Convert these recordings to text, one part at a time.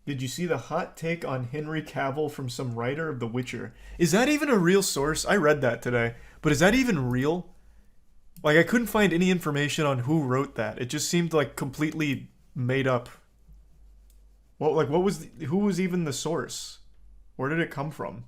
Did you see the hot take on Henry Cavill from some writer of The Witcher? Is that even a real source? I read that today. But is that even real? Like, I couldn't find any information on who wrote that. It just seemed like completely made up. Well, like, who was even the source? Where did it come from?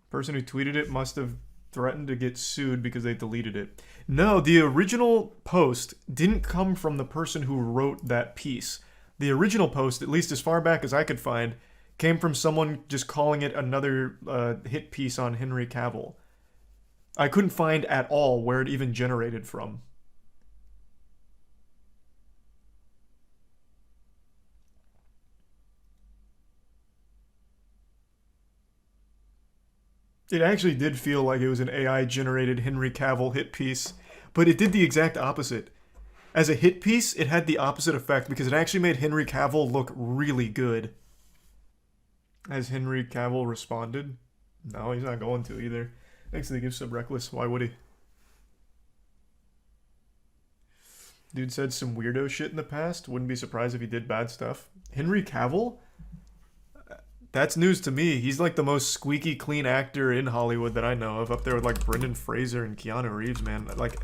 Person who tweeted it must have threatened to get sued because they deleted it. No, the original post didn't come from the person who wrote that piece. The original post, at least as far back as I could find, came from someone just calling it another hit piece on Henry Cavill. I couldn't find at all where it even generated from. It actually did feel like it was an AI generated Henry Cavill hit piece, but it did the exact opposite. As a hit piece, it had the opposite effect because it actually made Henry Cavill look really good. Has Henry Cavill responded? No, he's not going to either. Thanks to the gift sub Reckless. Why would he? Dude said some weirdo shit in the past. Wouldn't be surprised if he did bad stuff. Henry Cavill? That's news to me. He's like the most squeaky clean actor in Hollywood that I know of, up there with like Brendan Fraser and Keanu Reeves, man. Like,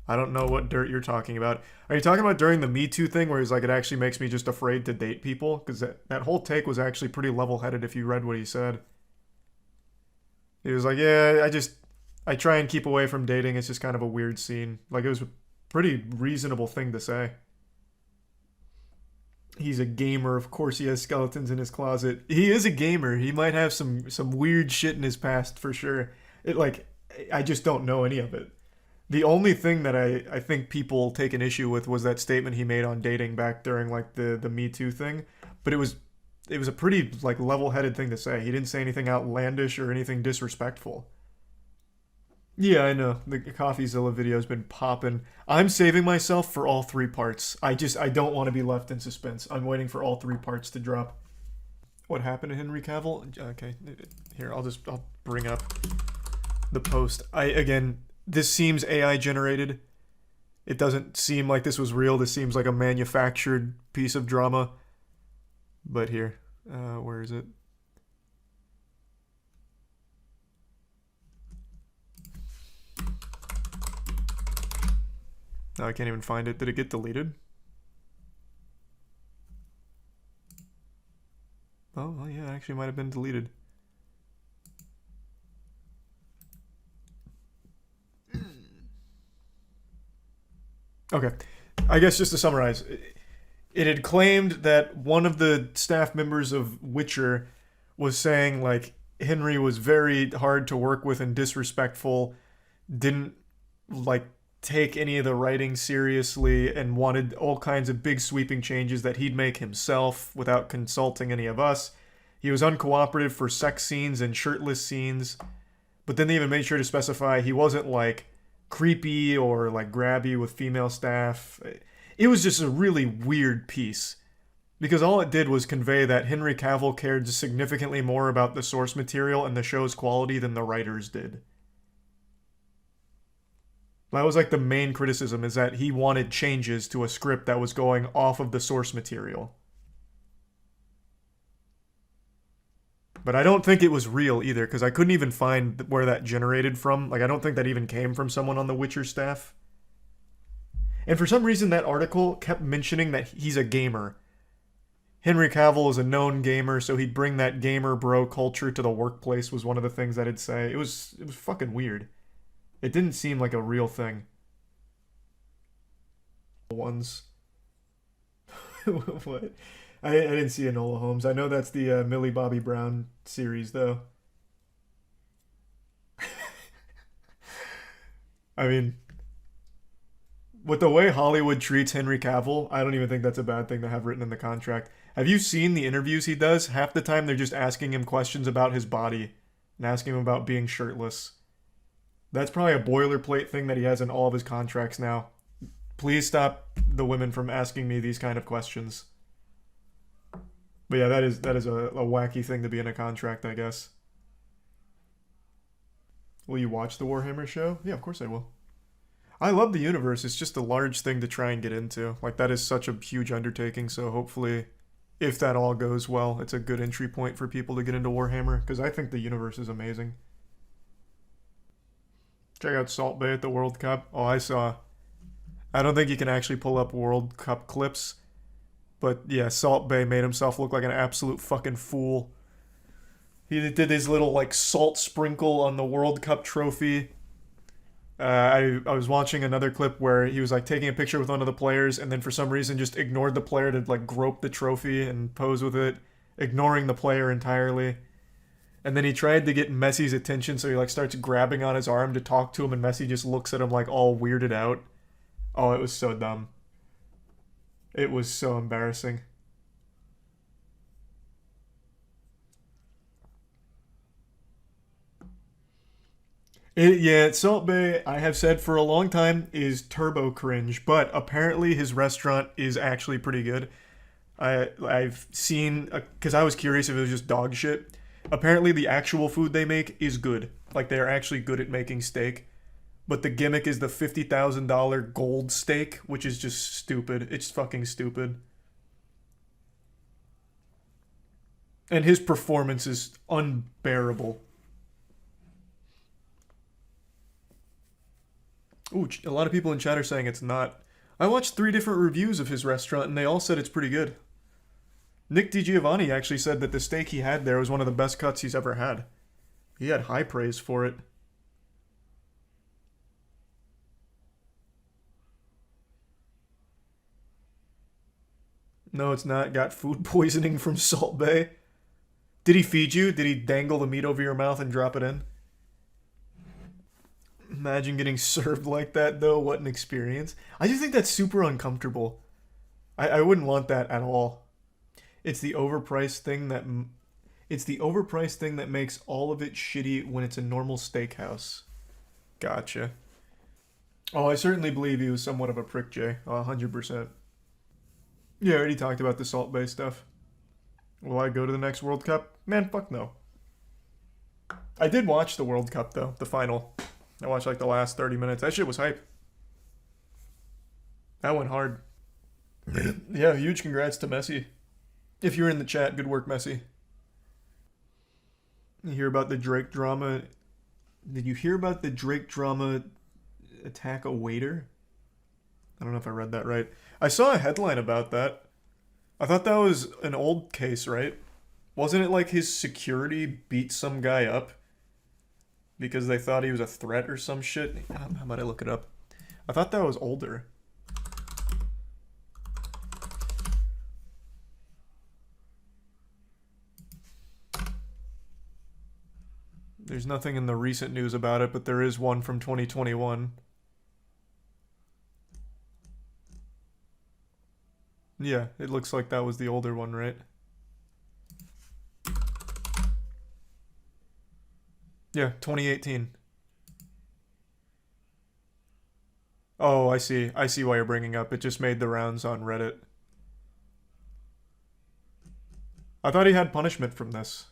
I don't know what dirt you're talking about. Are you talking about during the Me Too thing where he's like, it actually makes me just afraid to date people? Because that whole take was actually pretty level-headed if you read what he said. He was like, yeah, I try and keep away from dating. It's just kind of a weird scene. Like, it was a pretty reasonable thing to say. He's a gamer. Of course he has skeletons in his closet. He is a gamer. He might have some weird shit in his past for sure. I just don't know any of it. The only thing that I think people take an issue with was that statement he made on dating back during like the Me Too thing. But it was a pretty like level-headed thing to say. He didn't say anything outlandish or anything disrespectful. Yeah, I know. The CoffeeZilla video's been popping. I'm saving myself for all three parts. I don't want to be left in suspense. I'm waiting for all three parts to drop. What happened to Henry Cavill? Okay, here, I'll bring up the post. This seems AI generated. It doesn't seem like this was real. This seems like a manufactured piece of drama. But here, where is it? No, I can't even find it. Did it get deleted? Oh, well, yeah, it actually might have been deleted. Okay, I guess just to summarize, it had claimed that one of the staff members of Witcher was saying, like, Henry was very hard to work with and disrespectful, didn't, like, take any of the writing seriously, and wanted all kinds of big sweeping changes that he'd make himself without consulting any of us. He was uncooperative for sex scenes and shirtless scenes, but then they even made sure to specify he wasn't like creepy or like grabby with female staff. It was just a really weird piece because all it did was convey that Henry Cavill cared significantly more about the source material and the show's quality than the writers did. That was like the main criticism, is that he wanted changes to a script that was going off of the source material. But I don't think it was real either, because I couldn't even find where that generated from. Like, I don't think that even came from someone on the Witcher staff. And for some reason, that article kept mentioning that he's a gamer. Henry Cavill is a known gamer, so he'd bring that gamer bro culture to the workplace was one of the things that it'd say. It was fucking weird. It didn't seem like a real thing. Ones. What? I didn't see Enola Holmes. I know that's the Millie Bobby Brown series, though. I mean, with the way Hollywood treats Henry Cavill, I don't even think that's a bad thing to have written in the contract. Have you seen the interviews he does? Half the time they're just asking him questions about his body and asking him about being shirtless. That's probably a boilerplate thing that he has in all of his contracts now. Please stop the women from asking me these kind of questions. But yeah, that is a wacky thing to be in a contract, I guess. Will you watch the Warhammer show? Yeah, of course I will. I love the universe. It's just a large thing to try and get into. Like, that is such a huge undertaking, so hopefully, if that all goes well, it's a good entry point for people to get into Warhammer, because I think the universe is amazing. Check out Salt Bay at the World Cup. Oh, I saw. I don't think you can actually pull up World Cup clips, but yeah, Salt Bay made himself look like an absolute fucking fool. He did his little, like, salt sprinkle on the World Cup trophy. I was watching another clip where he was like taking a picture with one of the players and then for some reason just ignored the player to like grope the trophy and pose with it, ignoring the player entirely. And then he tried to get Messi's attention, so he like starts grabbing on his arm to talk to him, and Messi just looks at him like all weirded out. Oh, it was so dumb. It was so embarrassing. Yeah, Salt Bay, I have said for a long time, is turbo cringe, but apparently his restaurant is actually pretty good. I've seen, because I was curious if it was just dog shit. Apparently, the actual food they make is good. Like, they're actually good at making steak. But the gimmick is the $50,000 gold steak, which is just stupid. It's fucking stupid. And his performance is unbearable. Ooh, a lot of people in chat are saying it's not. I watched 3 different reviews of his restaurant, and they all said it's pretty good. Nick DiGiovanni actually said that the steak he had there was one of the best cuts he's ever had. He had high praise for it. No, it's not. Got food poisoning from Salt Bay. Did he feed you? Did he dangle the meat over your mouth and drop it in? Imagine getting served like that, though. What an experience. I just think that's super uncomfortable. I wouldn't want that at all. It's the overpriced thing that it's the overpriced thing that makes all of it shitty when it's a normal steakhouse. Gotcha. Oh, I certainly believe he was somewhat of a prick, Jay. 100%. Yeah, I already talked about the Salt Bay stuff. Will I go to the next World Cup? Man, fuck no. I did watch the World Cup, though. The final. I watched like the last 30 minutes. That shit was hype. That went hard. Yeah, huge congrats to Messi. If you're in the chat, good work, Messi. You hear about the Drake drama? Did you hear about the Drake drama attack a waiter? I don't know if I read that right. I saw a headline about that. I thought that was an old case, right? Wasn't it like his security beat some guy up because they thought he was a threat or some shit? How about I look it up? I thought that was older. There's nothing in the recent news about it, but there is one from 2021. Yeah, it looks like that was the older one, right? Yeah, 2018. Oh, I see. I see why you're bringing up. It just made the rounds on Reddit. I thought he had punishment from this.